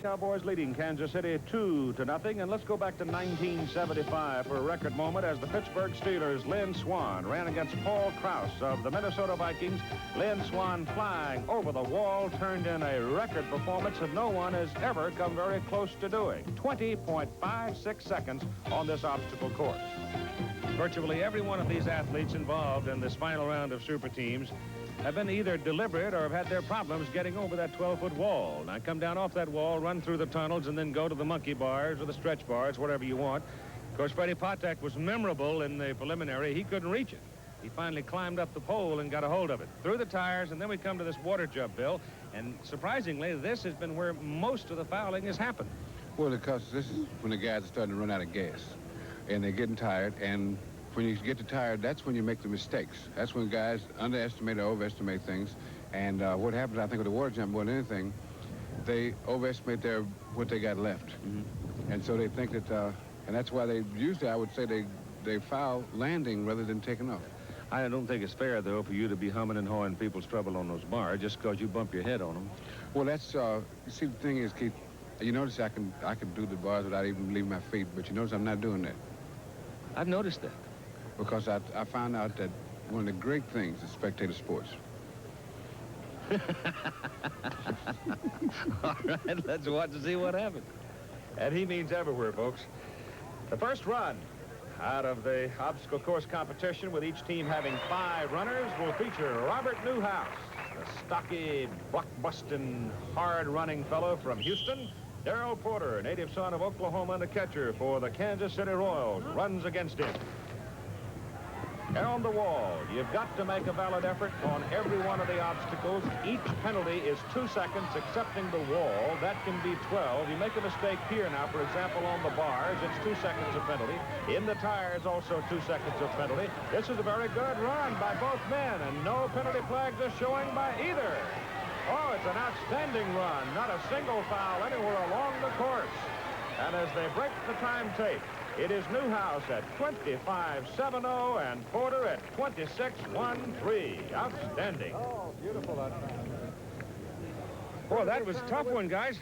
Cowboys leading Kansas City 2-0. And let's go back to 1975 for a record moment as the Pittsburgh Steelers' Lynn Swann ran against Paul Krause of the Minnesota Vikings. Lynn Swann, flying over the wall, turned in a record performance that no one has ever come very close to doing. 20.56 seconds on this obstacle course. Virtually every one of these athletes involved in this final round of Super Teams have been either deliberate or have had their problems getting over that 12-foot wall. Now, come down off that wall, run through the tunnels, and then go to the monkey bars or the stretch bars, whatever you want. Of course, Freddie Patek was memorable in the preliminary. He couldn't reach it. He finally climbed up the pole and got a hold of it. Through the tires, and then we come to this water jump, Bill. And surprisingly, this has been where most of the fouling has happened. Well, because this is when the guys are starting to run out of gas. And they're getting tired, and when you get tired, that's when you make the mistakes. That's when guys underestimate or overestimate things. And what happens, I think, with the water jump more than anything, they overestimate what they got left. Mm-hmm. And so they think that, and that's why they usually, I would say, they foul landing rather than taking off. I don't think it's fair, though, for you to be humming and hawing people's trouble on those bars just because you bump your head on them. Well, that's, you see, the thing is, Keith, you notice I can do the bars without even leaving my feet, but you notice I'm not doing that. I've noticed that. Because I found out that one of the great things is spectator sports. All right, let's watch and see what happens. And he means everywhere, folks. The first run out of the obstacle course competition, with each team having 5 runners, will feature Robert Newhouse, a stocky, buck-busting, hard-running fellow from Houston. Darrell Porter, a native son of Oklahoma and a catcher for the Kansas City Royals, runs against him. And on the wall, you've got to make a valid effort on every one of the obstacles. Each penalty is 2 seconds, excepting the wall. That can be 12. You make a mistake here now, for example, on the bars, it's 2 seconds of penalty. In the tires, also 2 seconds of penalty. This is a very good run by both men, and no penalty flags are showing by either. Oh, it's an outstanding run. Not a single foul anywhere along the course. And as they break the time tape, it is Newhouse at 25.70 and Porter at 26.13. Outstanding. Oh, beautiful that time. Boy, that was a tough one, guys.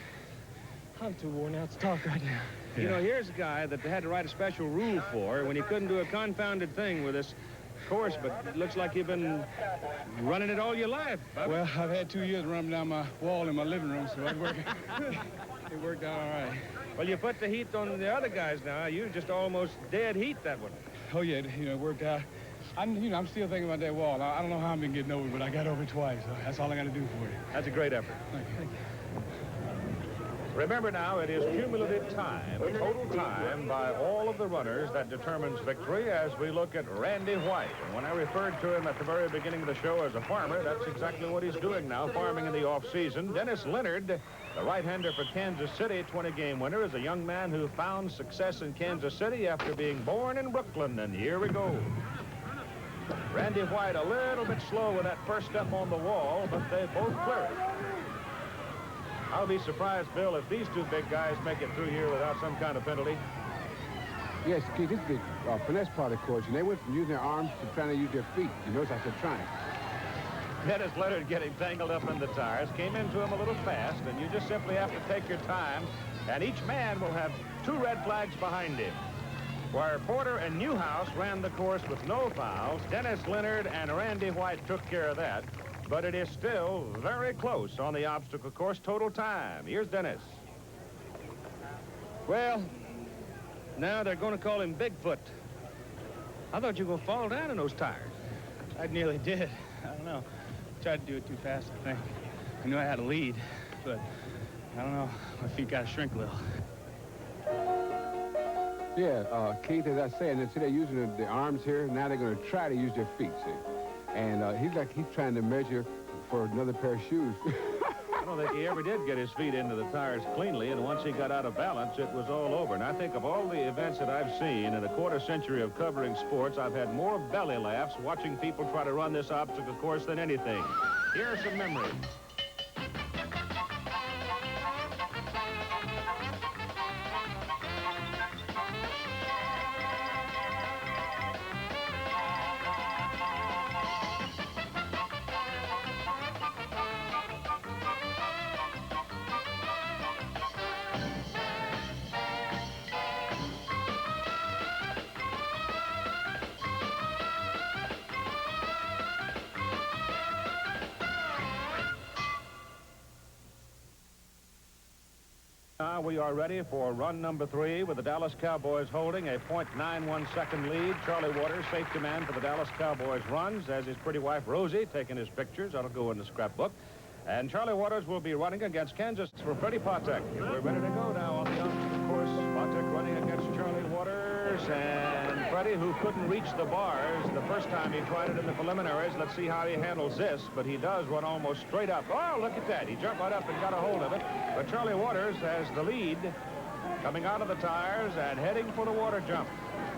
I'm too worn out to talk right now. You know, here's a guy that they had to write a special rule for when he couldn't do a confounded thing with this course, but it looks like you've been running it all your life, Bubba. Well, I've had 2 years running down my wall in my living room, so it worked out all right. Well, you put the heat on the other guys now. You just almost dead heat that one. Oh, yeah, it worked out. I'm still thinking about that wall. I don't know how I've been getting over it, but I got over it twice, so that's all I got to do for you. That's a great effort. Thank you. Remember now, it is cumulative time, total time by all of the runners that determines victory as we look at Randy White. And when I referred to him at the very beginning of the show as a farmer, that's exactly what he's doing now, farming in the off-season. Dennis Leonard, the right-hander for Kansas City, 20-game winner, is a young man who found success in Kansas City after being born in Brooklyn. And here we go. Randy White a little bit slow with that first step on the wall, but they both clear it. I'll be surprised, Bill, if these two big guys make it through here without some kind of penalty. Yes, Keith, this is the finesse part of the course. And they went from using their arms to trying to use their feet. You notice I said trying. Dennis Leonard getting tangled up in the tires. Came into him a little fast, and you just simply have to take your time. And each man will have 2 red flags behind him. Where Porter and Newhouse ran the course with no fouls, Dennis Leonard and Randy White took care of that. But it is still very close on the obstacle course total time. Here's Denis. Well, now they're going to call him Bigfoot. I thought you were going to fall down in those tires. I nearly did. I don't know. Tried to do it too fast, I think. I knew I had a lead, but I don't know. My feet got to shrink a little. Yeah, Keith, as I said, they're using the arms here. Now they're going to try to use their feet, see. And he's trying to measure for another pair of shoes. I don't think he ever did get his feet into the tires cleanly, and once he got out of balance, it was all over. And I think of all the events that I've seen in a quarter-century of covering sports, I've had more belly laughs watching people try to run this obstacle course than anything. Here are some memories. Now we are ready for run number 3 with the Dallas Cowboys holding a .91 second lead. Charlie Waters, safety man for the Dallas Cowboys, runs as his pretty wife Rosie taking his pictures. That'll go in the scrapbook. And Charlie Waters will be running against Kansas for Freddie Patek. We're ready to go now on the obstacle course. Patek running against Charlie Waters. And Freddie, who couldn't reach the bars the first time he tried it in the preliminaries. Let's see how he handles this. But he does run almost straight up. Oh, look at that. He jumped right up and got a hold of it. But Charlie Waters has the lead coming out of the tires and heading for the water jump.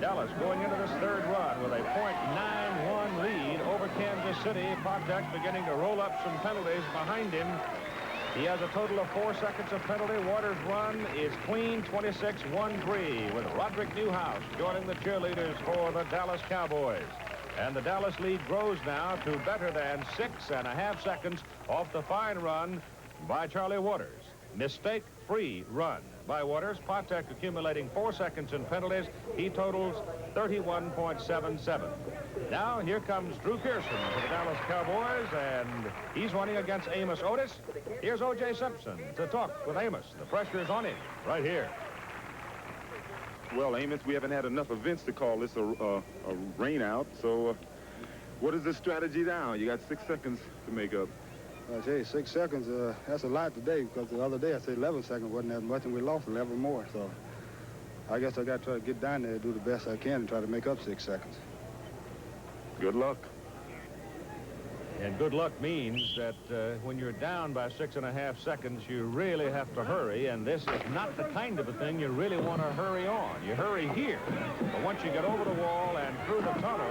Dallas going into this third run with a .91 lead over Kansas City. Patek beginning to roll up some penalties behind him. He has a total of 4 seconds of penalty. Waters' run is clean, 26-1-3, with Roderick Newhouse joining the cheerleaders for the Dallas Cowboys. And the Dallas lead grows now to better than 6.5 seconds off the fine run by Charlie Waters. Mistake-free run by Waters. Patek accumulating 4 seconds in penalties. He totals 31.77. Now here comes Drew Pearson for the Dallas Cowboys, and he's running against Amos Otis. Here's O.J. Simpson to talk with Amos. The pressure is on him right here. Well, Amos, we haven't had enough events to call this a rain out, so what is the strategy now? You got 6 seconds to make up. I tell you, 6 seconds, that's a lot today, because the other day I said 11 seconds wasn't that much, and we lost 11 more. So I guess I got to try to get down there and do the best I can and try to make up 6 seconds. Good luck. And good luck means that when you're down by 6.5 seconds, you really have to hurry, and this is not the kind of a thing you really want to hurry on. You hurry here, but once you get over the wall and through the tunnel,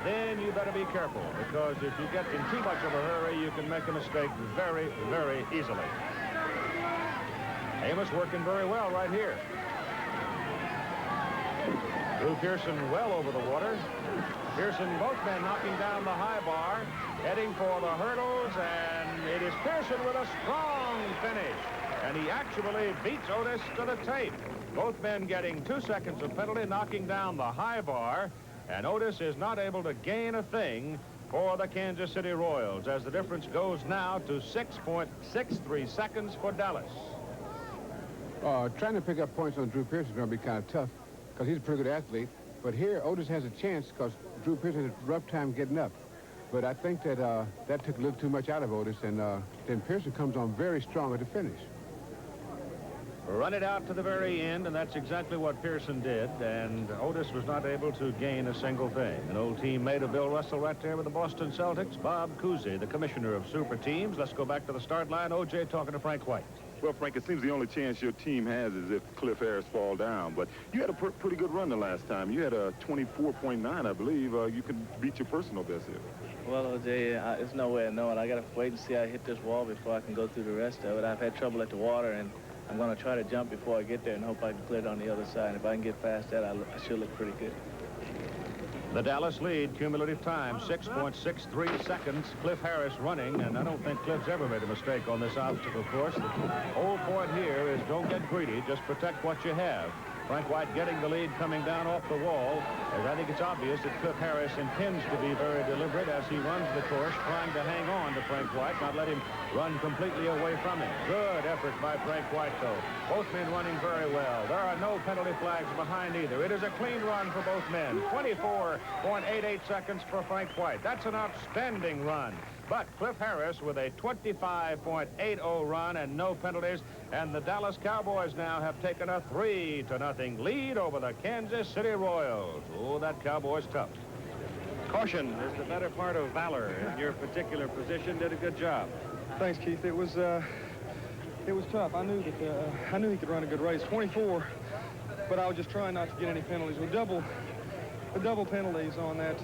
then you better be careful, because if you get in too much of a hurry, you can make a mistake very, very easily. Amos working very well right here. Drew Pearson well over the water. Pearson, both men knocking down the high bar, heading for the hurdles, and it is Pearson with a strong finish. And he actually beats Otis to the tape. Both men getting 2 seconds of penalty, knocking down the high bar, and Otis is not able to gain a thing for the Kansas City Royals, as the difference goes now to 6.63 seconds for Dallas. Trying to pick up points on Drew Pearson is going to be kind of tough, because he's a pretty good athlete. But here, Otis has a chance, because Drew Pearson had a rough time getting up. But I think that that took a little too much out of Otis, and then Pearson comes on very strong at the finish. Run it out to the very end, and that's exactly what Pearson did, and Otis was not able to gain a single thing. An old teammate of Bill Russell right there with the Boston Celtics, Bob Cousy, the commissioner of Superteams. Let's go back to the start line. O.J. talking to Frank White. Well, Frank, it seems the only chance your team has is if Cliff Harris fall down. But you had a pretty good run the last time. You had a 24.9, I believe. You can beat your personal best here. Well, O.J., there's no way of knowing. I got to wait and see I hit this wall before I can go through the rest of it. I've had trouble at the water, and I'm going to try to jump before I get there and hope I can clear it on the other side. And if I can get past that, I should look pretty good. The Dallas lead, cumulative time, 6.63 seconds. Cliff Harris running, and I don't think Cliff's ever made a mistake on this obstacle course. The whole point here is don't get greedy, just protect what you have. Frank White getting the lead coming down off the wall, as I think it's obvious that Cliff Harris intends to be very deliberate as he runs the course, trying to hang on to Frank White, not let him run completely away from him. Good effort by Frank White, though. Both men running very well. There are no penalty flags behind either. It is a clean run for both men. 24.88 seconds for Frank White. That's an outstanding run. But Cliff Harris with a 25.80 run and no penalties, and the Dallas Cowboys now have taken a 3-0 lead over the Kansas City Royals. Oh, that Cowboy's tough. Caution is the better part of valor. In your particular position, did a good job. Thanks, Keith. It was tough. I knew he could run a good race. 24, but I was just trying not to get any penalties. The double penalties on that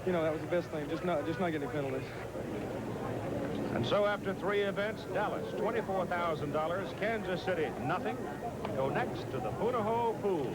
you know, that was the best thing. Just not getting penalties. And so after 3 events, Dallas $24,000, Kansas City nothing. Go next to the Punahou Pool.